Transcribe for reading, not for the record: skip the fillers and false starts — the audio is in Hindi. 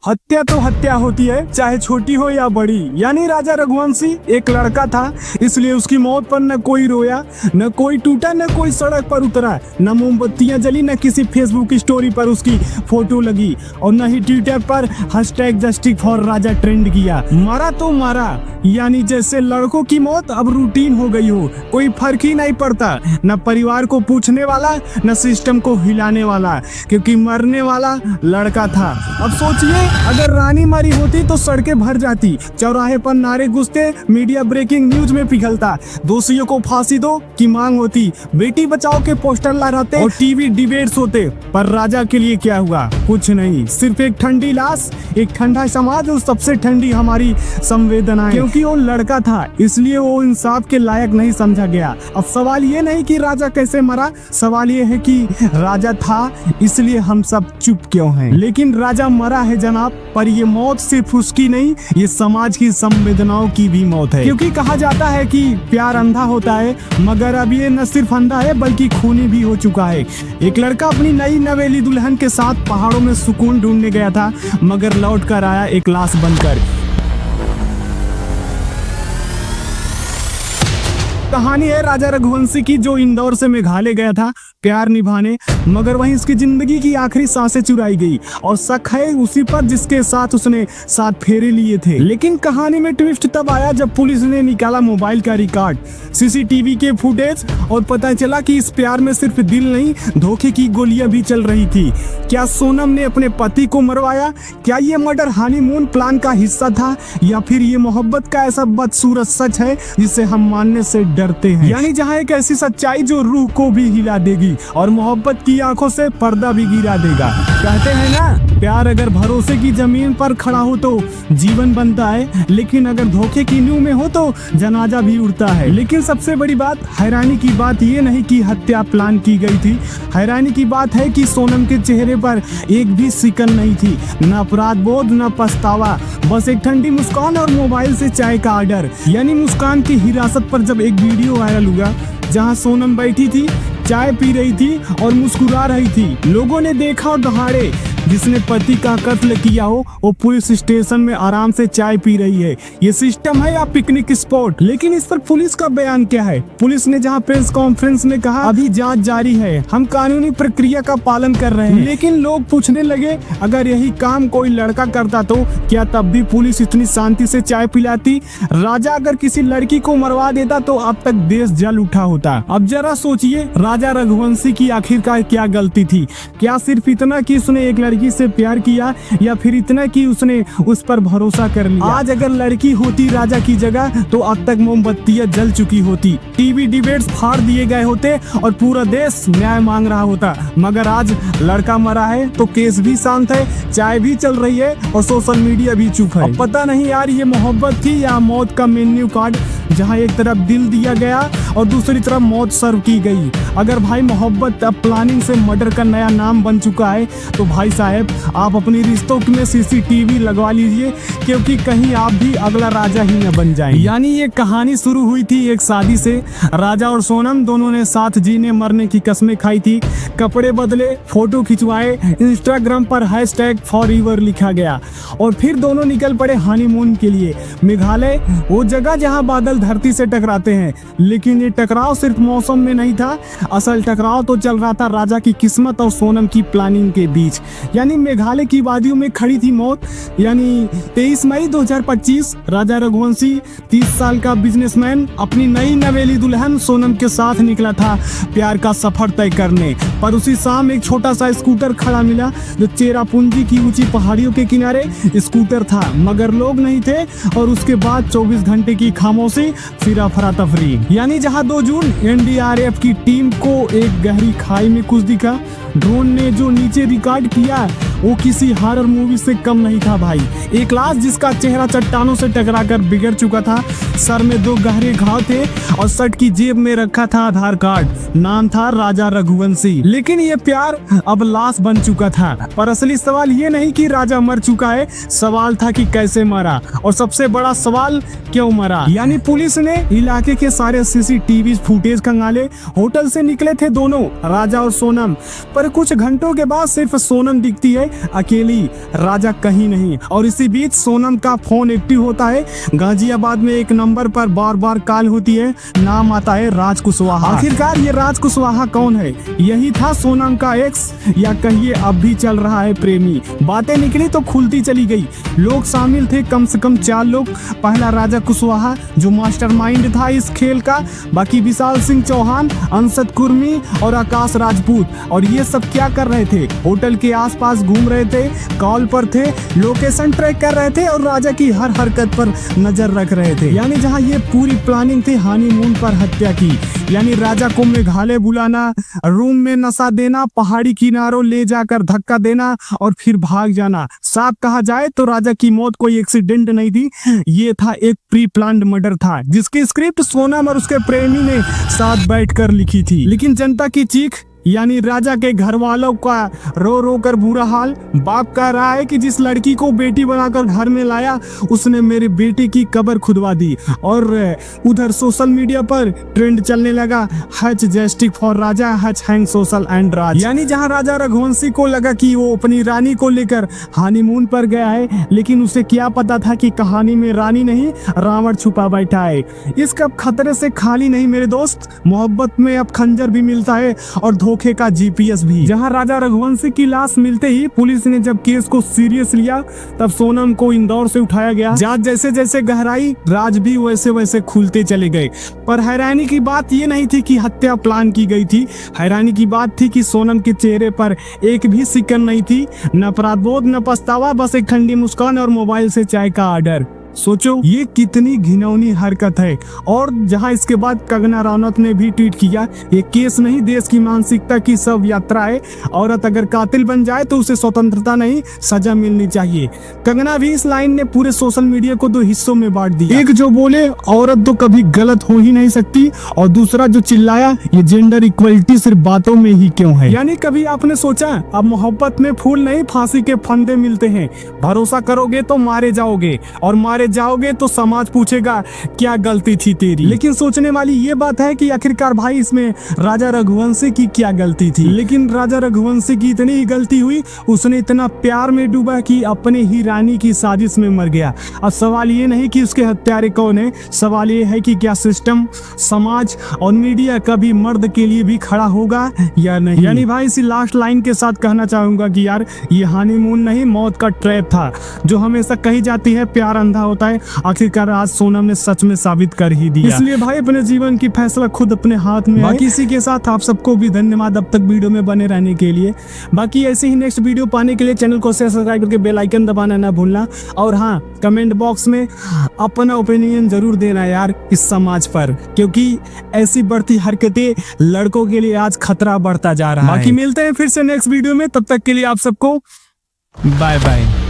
हत्या तो हत्या होती है, चाहे छोटी हो या बड़ी। यानी राजा रघुवंशी एक लड़का था, इसलिए उसकी मौत पर न कोई रोया, न कोई टूटा, न कोई सड़क पर उतरा, न मोमबत्तियां जली, न किसी फेसबुक स्टोरी पर उसकी फोटो लगी, और न ही ट्विटर पर #जस्टिस फॉर राजा ट्रेंड किया। मरा तो मरा, यानी जैसे लड़कों की मौत अब रूटीन हो गई हो, कोई फर्क ही नहीं पड़ता, न परिवार को पूछने वाला, न सिस्टम को हिलाने वाला, क्योंकि मरने वाला लड़का था। अब सोचिए, अगर रानी मरी होती तो सड़कें भर जाती, चौराहे पर नारे गूंजते, मीडिया ब्रेकिंग न्यूज में पिघलता, दोषियों को फांसी दो की मांग होती, बेटी बचाओ के पोस्टर लहराते और टीवी डिबेट्स होते। पर राजा के लिए क्या हुआ? कुछ नहीं, सिर्फ एक ठंडी लाश, एक ठंडा समाज और सबसे ठंडी हमारी संवेदनाएं। क्योंकि वो लड़का था, इसलिए वो इंसाफ के लायक नहीं समझा गया। अब सवाल ये नहीं कि राजा कैसे मरा, सवाल ये है कि राजा था, इसलिए हम सब चुप क्यों हैं। लेकिन राजा मरा है जनाब, पर ये मौत सिर्फ उसकी नहीं, ये समाज की संवेदनाओं की भी मौत है। क्योंकि कहा जाता है कि प्यार अंधा होता है, मगर अब ये न सिर्फ अंधा है बल्कि खूनी भी हो चुका है। एक लड़का अपनी नई नवेली दुल्हन के साथ पहाड़ों में सुकून ढूंढने गया था, मगर लौट कर आया एक लाश बनकर। कहानी है राजा रघुवंशी की, जो इंदौर से मेघालय गया था प्यार निभाने, मगर वहीं इसकी जिंदगी की आखिरी सांसें चुराई गई, और शक है उसी पर जिसके साथ उसने 7 फेरे लिए थे। लेकिन कहानी में ट्विस्ट तब आया जब पुलिस ने निकाला मोबाइल का रिकॉर्ड, सीसीटीवी के फुटेज, और पता चला कि इस प्यार में सिर्फ दिल नहीं, धोखे की गोलियां भी चल रही थी। क्या सोनम ने अपने पति को मरवाया? क्या ये मर्डर हनीमून प्लान का हिस्सा था, या फिर ये मोहब्बत का ऐसा बदसूरत सच है जिसे हम मानने से डरते हैं? यानी जहाँ एक ऐसी सच्चाई जो रूह को भी हिला देगी और मोहब्बत की आंखों से पर्दा भी गिरा देगा। कहते हैं ना, प्यार अगर भरोसे की जमीन पर खड़ा हो तो जीवन बनता है, लेकिन अगर धोखे की नींव में हो तो जनाजा भी उड़ता है। लेकिन सबसे बड़ी बात, हैरानी की बात ये नहीं कि हत्या प्लान की गई थी, हैरानी की बात है कि सोनम के चेहरे पर एक भी सिकन नहीं थी, न अपराध बोध, न पछतावा, बस एक ठंडी मुस्कान और मोबाइल से चाय का ऑर्डर। यानी मुस्कान की हिरासत पर जब एक वीडियो वायरल हुआ जहां सोनम बैठी थी, चाय पी रही थी और मुस्कुरा रही थी, लोगों ने देखा और दहाड़े, जिसने पति का कत्ल किया हो वो पुलिस स्टेशन में आराम से चाय पी रही है। ये सिस्टम है या पिकनिक स्पॉट? लेकिन इस पर पुलिस का बयान क्या है? पुलिस ने जहां प्रेस कॉन्फ्रेंस में कहा अभी जांच जारी है, हम कानूनी प्रक्रिया का पालन कर रहे हैं। लेकिन लोग पूछने लगे, अगर यही काम कोई लड़का करता तो क्या तब भी पुलिस इतनी शांति से चाय पिलाती? राजा अगर किसी लड़की को मरवा देता तो अब तक देश जल उठा होता। अब जरा सोचिए, राजा रघुवंशी की आखिरकार क्या गलती थी? क्या सिर्फ इतना कि उसने एक लड़की से प्यार किया, या फिर इतना कि उसने उस पर भरोसा कर लिया? आज अगर लड़की होती राजा की जगह तो अब तक मोमबत्तियां जल चुकी होती, टीवी डिबेट्स फाड़ दिए गए होते और पूरा देश न्याय मांग रहा होता। मगर आज लड़का मरा है तो केस भी शांत है, चाय भी चल रही है और सोशल मीडिया भी चुप है। पता नहीं यार, ये मोहब्बत थी या मौत का मेन्यू कार्ड, जहाँ एक तरफ दिल दिया गया और दूसरी तरफ मौत सर्व की गई। अगर भाई मोहब्बत अब प्लानिंग से मर्डर का नया नाम बन चुका है तो भाई साहब आप अपनी रिश्तों में सीसीटीवी लगवा लीजिए, क्योंकि कहीं आप भी अगला राजा ही न बन जाएं। यानी ये कहानी शुरू हुई थी एक शादी से। राजा और सोनम दोनों ने साथ जीने मरने की कसमें खाई थी, कपड़े बदले, फोटो खिंचवाए, इंस्टाग्राम पर #फॉरएवर लिखा गया, और फिर दोनों निकल पड़े हनीमून के लिए। मेघालय वो जगह जहाँ बादल धरती से टकराते हैं। लेकिन ये टकराव सिर्फ मौसम में नहीं था, असल टकराव तो चल रहा था राजा की किस्मत और सोनम की प्लानिंग के बीच। यानी मेघालय की वादियों में खड़ी थी मौत। यानी 23 मई 2025 राजा रघुवंशी 30 साल का बिजनेसमैन अपनी नई नवेली दुल्हन सोनम के साथ निकला था प्यार का सफर तय करने। पर उसी शाम एक छोटा सा स्कूटर खड़ा मिला, जो चेरापूंजी की ऊंची पहाड़ियों के किनारे स्कूटर था, मगर लोग नहीं थे। और उसके बाद 24 घंटे की खामोशी, फिर अफरा तफरी। यानी जहां 2 जून एनडीआरएफ की टीम को एक गहरी खाई में कुछ दिखा, ड्रोन ने जो नीचे रिकॉर्ड किया वो किसी हॉरर मूवी से कम नहीं था भाई। एक लाश जिसका चेहरा चट्टानों से टकराकर बिगड़ चुका था, सर में 2 गहरे घाव थे और शर्ट की जेब में रखा था आधार कार्ड, नाम था राजा रघुवंशी। लेकिन ये प्यार अब लाश बन चुका था। पर असली सवाल ये नहीं कि राजा मर चुका है, सवाल था कि कैसे मरा, और सबसे बड़ा सवाल क्यों मरा। यानी पुलिस ने इलाके के सारे सीसीटीवी फुटेज खंगाले। होटल से निकले थे दोनों, राजा और सोनम, पर कुछ घंटों के बाद सिर्फ सोनम दिखती है अकेली, राजा कहीं नहीं। और इसी बीच सोनम का फोन एक्टिव होता है। गाजियाबाद में एक नंबर पर बार बार कॉल होती है, नाम आता है राज कुशवाहा। आखिरकार ये राज कुशवाहा कौन है? यही था सोनम का एक्स, या कहिए अब भी चल रहा है प्रेमी। बातें निकली तो खुलती चली गई। लोग शामिल थे कम से कम 4 लोग। पहला राजा कुशवाहा जो मास्टरमाइंड था इस खेल का, बाकी विशाल सिंह चौहान, अंशद कुर्मी और आकाश राजपूत। और ये सब क्या कर रहे थे? होटल के आसपास घूम रहे थे, कॉल पर थे, लोकेशन ट्रैक कर रहे थे और राजा की हर हरकत पर नजर रख रहे थे। यानी जहां ये पूरी प्लानिंग थी हनीमून पर हत्या की। यानी राजा को मेघालय बुलाना, रूम में नशा देना, पहाड़ी किनारों ले जाकर धक्का देना और फिर भाग जाना। साफ कहा जाए तो राजा की मौत कोई एक्सीडेंट नहीं थी, ये था एक प्री प्लान्ड मर्डर था, जिसकी स्क्रिप्ट सोनम और उसके प्रेमी ने साथ बैठकर लिखी थी। लेकिन जनता की चीख यानी राजा के घर वालों का रो रो कर बुरा हाल। बाप कह रहा है कि जिस लड़की को बेटी बनाकर घर में लाया उसने मेरे बेटे की कब्र खुदवा दी। और उधर सोशल मीडिया पर ट्रेंड चलने लगा, हच जस्टिक फॉर राजा, हच हैंग सोशल एंड राज। यानी जहां राजा रघुवंशी को लगा कि वो अपनी रानी को लेकर हनीमून पर गया है, लेकिन उसे क्या पता था कि कहानी में रानी नहीं रावण छुपा बैठा है। इस कब खतरे से खाली नहीं मेरे दोस्त, मोहब्बत में अब खंजर भी मिलता है और धोखे का जीपीएस भी। जहां राजा रघुवंशी की लाश मिलते ही पुलिस ने जब केस को सीरियस लिया, तब सोनम को इंदौर से उठाया गया। जांच जैसे जैसे गहराई, राज भी वैसे वैसे खुलते चले गए। पर हैरानी की बात ये नहीं थी कि हत्या प्लान की गई थी, हैरानी की बात थी कि सोनम के चेहरे पर एक भी सिकन नहीं थी, न अपराधबोध न पछतावा, बस एक ठंडी मुस्कान और मोबाइल से चाय का ऑर्डर। सोचो ये कितनी घिनौनी हरकत है। और जहां इसके बाद कंगना रनौत ने भी ट्वीट किया, ये केस नहीं देश की मानसिकता की सब यात्रा है। औरत अगर कातिल बन जाए तो उसे स्वतंत्रता नहीं सजा मिलनी चाहिए। कंगना भी इस लाइन ने पूरे सोशल मीडिया को 2 हिस्सों में बांट दिया। एक जो बोले औरत तो कभी गलत हो ही नहीं सकती, और दूसरा जो चिल्लाया ये जेंडर इक्वलिटी सिर्फ बातों में ही क्यों है। यानी कभी आपने सोचा अब मोहब्बत में फूल नहीं फांसी के फंदे मिलते हैं। भरोसा करोगे तो मारे जाओगे, और मारे जाओगे तो समाज पूछेगा क्या गलती थी तेरी। लेकिन सोचने वाली ये बात है कि आखिरकार भाई इसमें राजा रघुवंशी की क्या गलती थी। लेकिन राजा रघुवंशी की इतनी ही गलती हुई, उसने इतना प्यार में डूबा कि अपने ही रानी की साजिश में मर गया। अब सवाल ये नहीं कि उसके हत्यारे कौन है, सवाल ये है कि क्या सिस्टम, समाज और मीडिया कभी मर्द के लिए भी खड़ा होगा या नहीं। यानी भाई इसी लास्ट लाइन के साथ कहना चाहूंगा कि यार ये हनीमून नहीं मौत का ट्रैप था। जो हमेशा कही जाती है प्यार अंधा होता है, आखिरकार आज सोनम ने सच में साबित कर ही दिया। इसलिए भाई अपने जीवन की फैसला खुद अपने हाथ में। बाकी इसी के साथ आप सबको भी धन्यवाद अब तक वीडियो में बने रहने के लिए। बाकी ऐसे ही नेक्स्ट वीडियो पाने के लिए चैनल को सब्सक्राइब करके बेल आइकन दबाना ना भूलना। और हाँ, कमेंट बॉक्स में अपना ओपिनियन जरूर देना यार इस समाज पर, क्योंकि ऐसी बढ़ती हरकतें लड़कों के लिए आज खतरा बढ़ता जा रहा है। बाकी मिलते हैं फिर से नेक्स्ट वीडियो में, तब तक के लिए आप सबको बाय बाय।